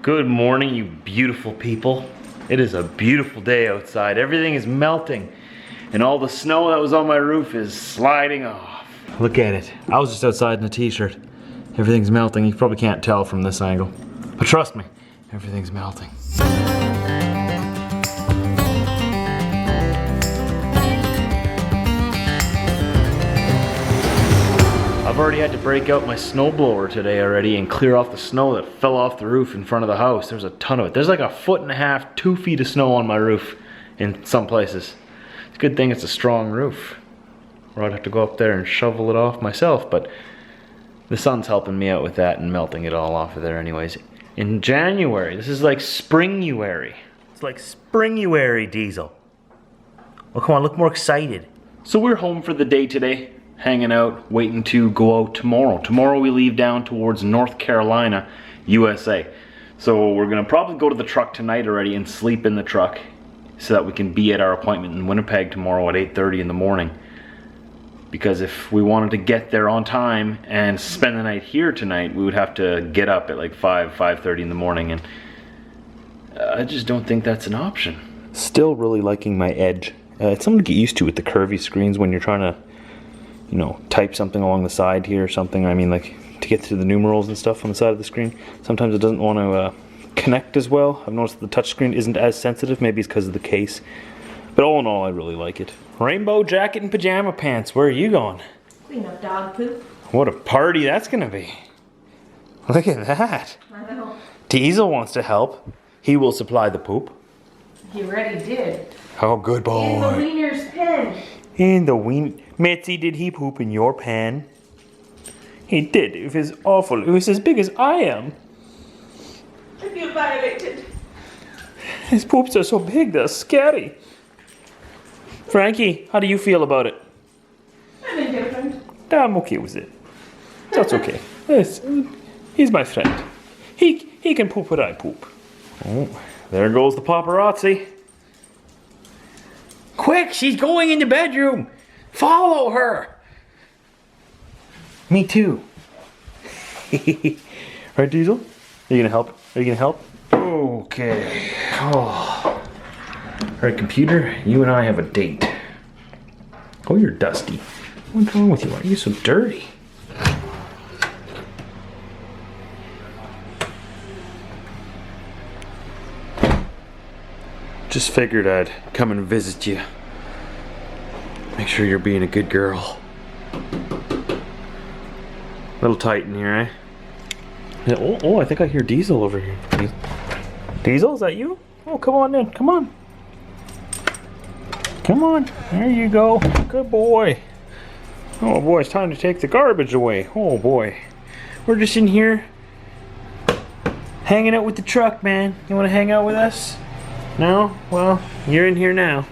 Good morning, you beautiful people. It is a beautiful day outside. Everything is melting, and all the snow that was on my roof is sliding off. Look at it. I was just outside in a t-shirt. Everything's melting. You probably can't tell from this angle, but trust me, everything's melting. I've already had to break out my snowblower today already and clear off the snow that fell off the roof in front of the house. There's a ton of it. There's like 1.5 feet, 2 feet of snow on my roof in some places. It's a good thing it's a strong roof, or I'd have to go up there and shovel it off myself, but the sun's helping me out with that and melting it all off of there anyways. In January, this is like springuary. It's like springuary, Diesel. Oh, come on, look more excited. So we're home for the day today. Hanging out, waiting to go out tomorrow. Tomorrow we leave down towards North Carolina, USA. So we're gonna probably go to the truck tonight already and sleep in the truck so that we can be at our appointment in Winnipeg tomorrow at 8:30 in the morning. Because if we wanted to get there on time and spend the night here tonight, we would have to get up at like 5:30 in the morning, and I just don't think that's an option. Still really liking my Edge. It's something to get used to with the curvy screens when you're trying to, you know, type something along the side here or something. I mean, like to get to the numerals and stuff on the side of the screen. Sometimes it doesn't want to connect as well. I've noticed the touchscreen isn't as sensitive. Maybe it's because of the case. But all in all, I really like it. Rainbow jacket and pajama pants. Where are you going? Clean up dog poop. What a party that's gonna be. Look at that. I know. Diesel wants to help. He will supply the poop. He already did. Oh, good boy. In the wiener's pen. In the Mitzi, did he poop in your pan? He did. It was awful. It was as big as I am. I feel violated. His poops are so big, they're scary. Frankie, how do you feel about it? I'm indifferent. I'm okay with it. That's okay. Yes, he's my friend. He can poop what I poop. Oh, there goes the paparazzi. Quick, she's going in the bedroom. Follow her. Me too. Right, Diesel? Are you gonna help? Are you gonna help? Okay. Oh. Alright, computer, you and I have a date. Oh, you're dusty. What's wrong with you? Why are you so dirty? Just figured I'd come and visit you. Make sure you're being a good girl. Little tight in here, eh? Yeah, oh, I think I hear Diesel over here. Diesel, is that you? Oh, come on in, come on. Come on, there you go. Good boy. Oh boy, it's time to take the garbage away. Oh boy. We're just in here hanging out with the truck, man. You want to hang out with us? No? Well, you're in here now.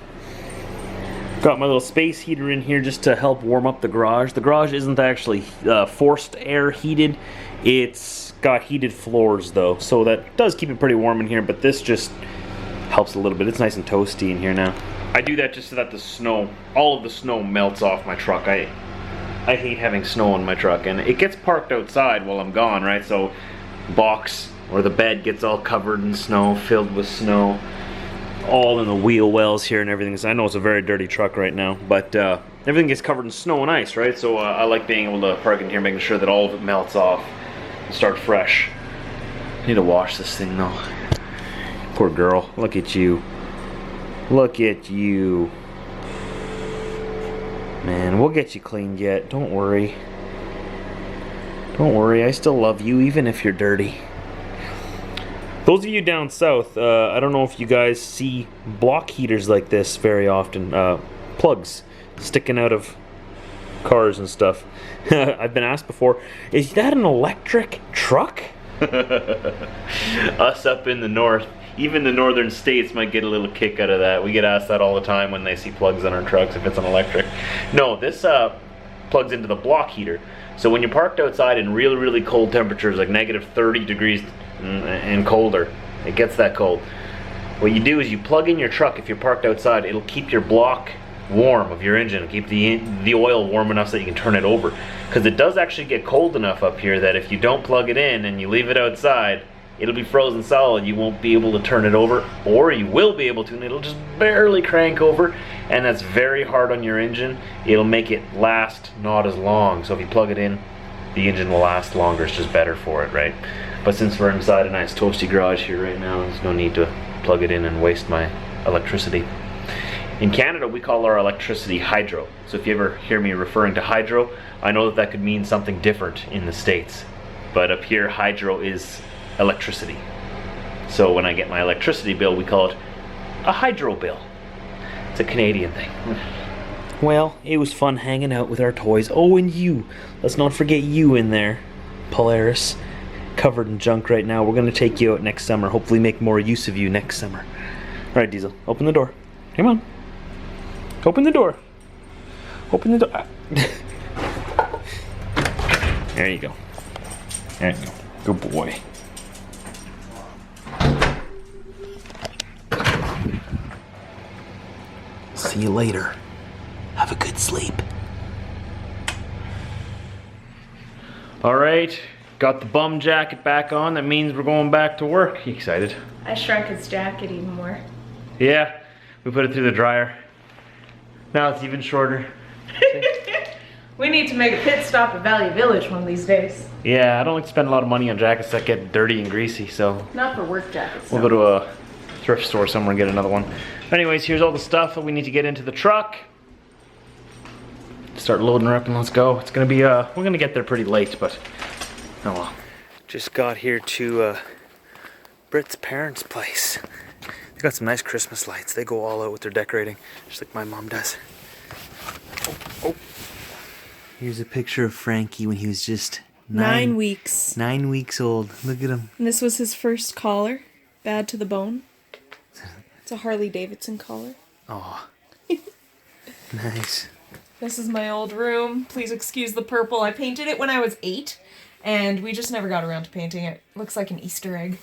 Got my little space heater in here just to help warm up the garage. The garage isn't actually forced air heated. It's got heated floors though, so that does keep it pretty warm in here, but this just helps a little bit. It's nice and toasty in here now. I do that just so that the snow, all of the snow melts off my truck. I hate having snow on my truck, and it gets parked outside while I'm gone, right? So box or the bed gets all covered in snow, filled with snow, all in the wheel wells here and everything. So I know it's a very dirty truck right now, but everything gets covered in snow and ice, right? So I like being able to park in here, making sure that all of it melts off and start fresh. I need to wash this thing though. Poor girl, look at you. Look at you. Man, we'll get you cleaned yet. Don't worry. Don't worry, I still love you even if you're dirty. Those of you down south, I don't know if you guys see block heaters like this very often. Plugs sticking out of cars and stuff. I've been asked before, is that an electric truck? Us up in the north, even the northern states might get a little kick out of that. We get asked that all the time when they see plugs on our trucks if it's an electric. No, this plugs into the block heater. So when you're parked outside in really, really cold temperatures, like -30 degrees and colder, it gets that cold. What you do is you plug in your truck. If you're parked outside, it'll keep your block warm of your engine, keep the oil warm enough so that you can turn it over. Because it does actually get cold enough up here that if you don't plug it in and you leave it outside, it'll be frozen solid. You won't be able to turn it over, or you will be able to, and it'll just barely crank over, and that's very hard on your engine. It'll make it last not as long. So if you plug it in, the engine will last longer. It's just better for it, right? But since we're inside a nice toasty garage here right now, there's no need to plug it in and waste my electricity. In Canada, we call our electricity hydro. So if you ever hear me referring to hydro, I know that that could mean something different in the States. But up here, hydro is electricity. So when I get my electricity bill, we call it a hydro bill. It's a Canadian thing. Well, it was fun hanging out with our toys. Oh, and you. Let's not forget you in there, Polaris. Covered in junk right now. We're going to take you out next summer. Hopefully make more use of you next summer. All right, Diesel, open the door. Come on. Open the door. Open the door. There you go. There you go. Good boy. See you later. Have a good sleep. All right, got the bum jacket back on. That means we're going back to work. You excited? I shrunk his jacket even more. Yeah, we put it through the dryer. Now it's even shorter. We need to make a pit stop at Valley Village one of these days. Yeah, I don't like to spend a lot of money on jackets that get dirty and greasy, so Not for work jackets. we'll go to a thrift store somewhere and get another one. Anyways, here's all the stuff that we need to get into the truck. Start loading her up and let's go. It's gonna be, we're gonna get there pretty late, but oh well. Just got here to Brit's parents' place. They got some nice Christmas lights. They go all out with their decorating, just like my mom does. Oh. Here's a picture of Frankie when he was just 9 weeks. 9 weeks old. Look at him. And this was his first collar. Bad to the bone. It's a Harley Davidson collar. Oh, nice. This is my old room. Please excuse the purple. I painted it when I was 8, and we just never got around to painting it. Looks like an Easter egg.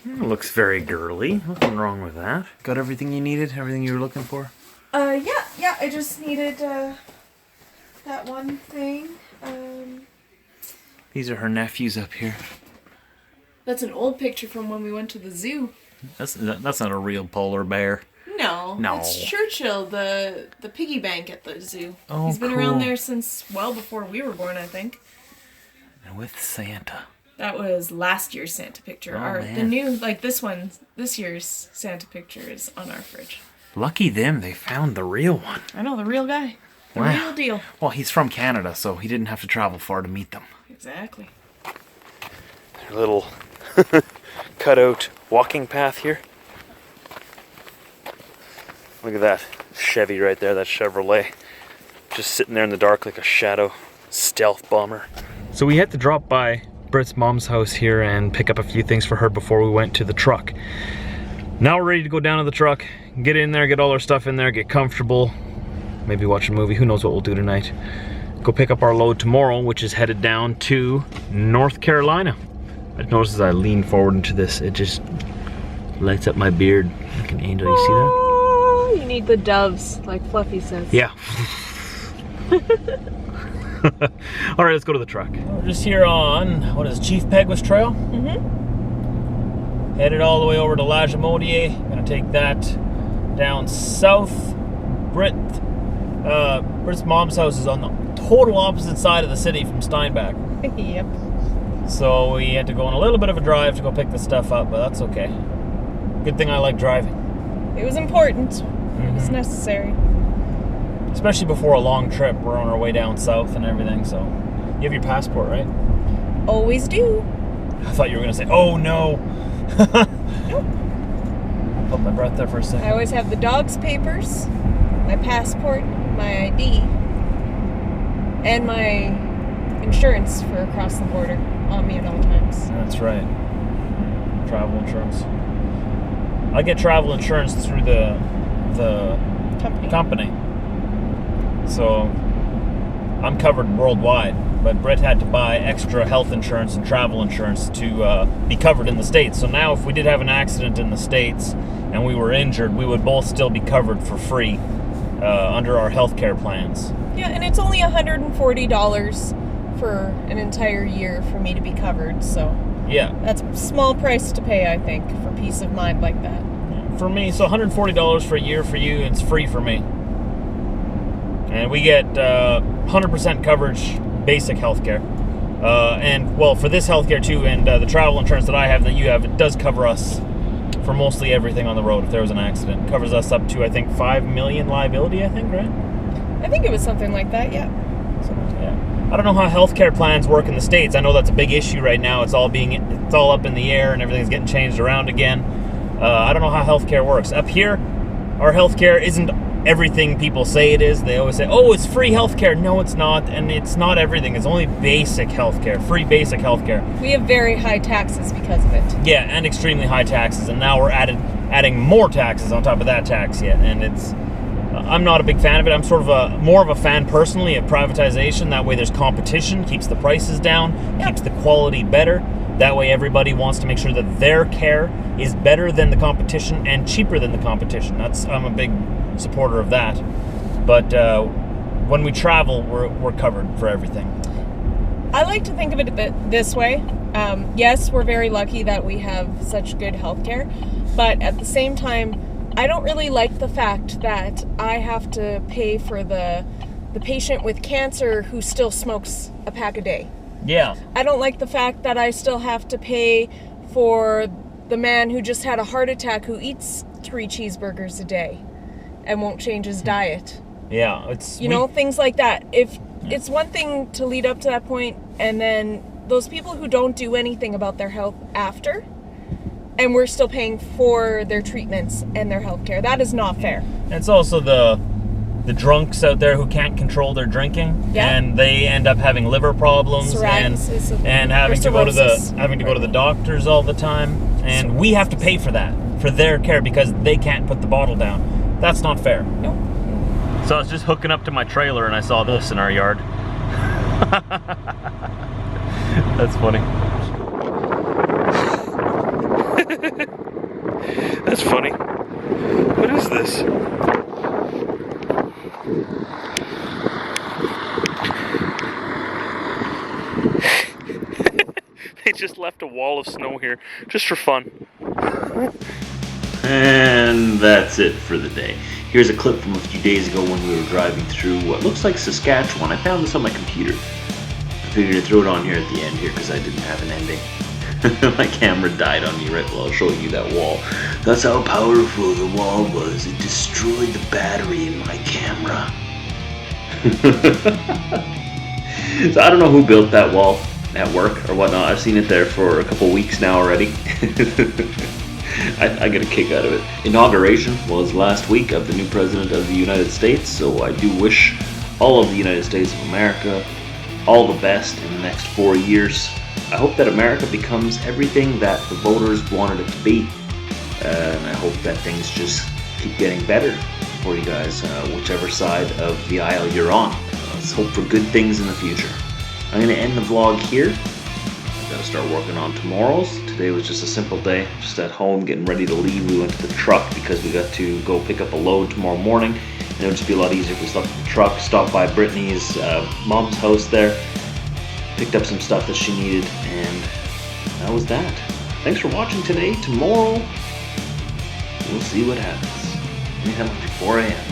Looks very girly. Nothing wrong with that. Got everything you needed? Everything you were looking for? Yeah, I just needed, that one thing. These are her nephews up here. That's an old picture from when we went to the zoo. That's not a real polar bear. No. No. It's Churchill, the piggy bank at the zoo. Oh, He's been cool. around there since well before we were born, I think. And with Santa. That was last year's Santa picture. Oh, The man. new, like this year's Santa picture is on our fridge. Lucky them, they found the real one. I know, the real guy. The Wow. real deal. Well, he's from Canada, so he didn't have to travel far to meet them. Exactly. Their little cutout walking path here. Look at that Chevy right there, that Chevrolet. Just sitting there in the dark like a shadow stealth bomber. So we had to drop by Brit's mom's house here and pick up a few things for her before we went to the truck. Now we're ready to go down to the truck, get in there, get all our stuff in there, get comfortable, maybe watch a movie, who knows what we'll do tonight. Go pick up our load tomorrow, which is headed down to North Carolina. I noticed as I lean forward into this, it just lights up my beard like an angel. You see that? Oh, you need the doves, like Fluffy says. Yeah. All right, let's go to the truck. We're just here on, what is Chief Peguis Trail? Mm-hmm. Headed all the way over to Lagimodiere. Gonna take that down south. Brit's mom's house is on the total opposite side of the city from Steinbach. Yep. So we had to go on a little bit of a drive to go pick the stuff up, but that's okay. Good thing I like driving. It was important. It was necessary. Especially before a long trip. We're on our way down south and everything, so. You have your passport, right? Always do. I thought you were gonna say, oh no. Nope. Hold my breath there for a I second. always have the dog's papers, my passport, my ID, and my insurance for across the border on me at all times. That's right. Travel insurance. I get travel insurance through the company. So I'm covered worldwide, but Brit had to buy extra health insurance and travel insurance to be covered in the States. So now if we did have an accident in the States and we were injured, we would both still be covered for free under our healthcare plans. Yeah, and it's only $140 for an entire year for me to be covered, so. Yeah. That's a small price to pay, I think, for peace of mind like that. For me, so $140 for a year for you, and it's free for me. And we get 100% coverage, basic healthcare. And, well, for this healthcare too, and the travel insurance that I have, that you have, it does cover us for mostly everything on the road if there was an accident. It covers us up to, I think, $5 million liability, I think, right? I think it was something like that, yeah. So, yeah. I don't know how healthcare plans work in the States. I know that's a big issue right now. It's all up in the air and everything's getting changed around again. I don't know how healthcare works. Up here, our healthcare isn't everything people say it is. They always say, oh, it's free healthcare. No, it's not. And it's not everything. It's only basic healthcare, free basic healthcare. We have very high taxes because of it. Yeah, and extremely high taxes. And now we're adding more taxes on top of that tax yet. And it's... I'm not a big fan of it. I'm sort of more of a fan personally of privatization. That way there's competition, keeps the prices down, keeps the quality better. That way everybody wants to make sure that their care is better than the competition and cheaper than the competition. I'm a big supporter of that. But when we travel, we're covered for everything. I like to think of it this way. Yes, we're very lucky that we have such good healthcare, but at the same time, I don't really like the fact that I have to pay for the patient with cancer who still smokes a pack a day. Yeah. I don't like the fact that I still have to pay for the man who just had a heart attack who eats 3 cheeseburgers a day and won't change his diet. Yeah, it's... things like that. If it's one thing to lead up to that point, and then those people who don't do anything about their health after, and we're still paying for their treatments and their health care. That is not fair. It's also the drunks out there who can't control their drinking, and they end up having liver problems and having to go to the doctors all the time, and we have to pay for that, for their care, because they can't put the bottle down. That's not fair. Nope. So I was just hooking up to my trailer and I saw this in our yard. That's funny. That's funny. What is this? They just left a wall of snow here, just for fun. And that's it for the day. Here's a clip from a few days ago when we were driving through what looks like Saskatchewan. I found this on my computer. I figured to throw it on here at the end here because I didn't have an ending. My camera died on me right while I was showing you that wall. That's how powerful the wall was. It destroyed the battery in my camera. So I don't know who built that wall at work or whatnot. I've seen it there for a couple weeks now already. I get a kick out of it. Inauguration was last week of the new President of the United States, so I do wish all of the United States of America all the best in the next 4 years. I hope that America becomes everything that the voters wanted it to be, and I hope that things just keep getting better for you guys, whichever side of the aisle you're on. Let's hope for good things in the future. I'm going to end the vlog here. I've got to start working on tomorrow's. Today was just a simple day, just at home getting ready to leave. We went to the truck because we got to go pick up a load tomorrow morning, and it would just be a lot easier if we stopped at the truck, stopped by Brittany's mom's house there, picked up some stuff that she needed, and that was that. Thanks for watching today. Tomorrow, we'll see what happens. Anytime after 4 a.m.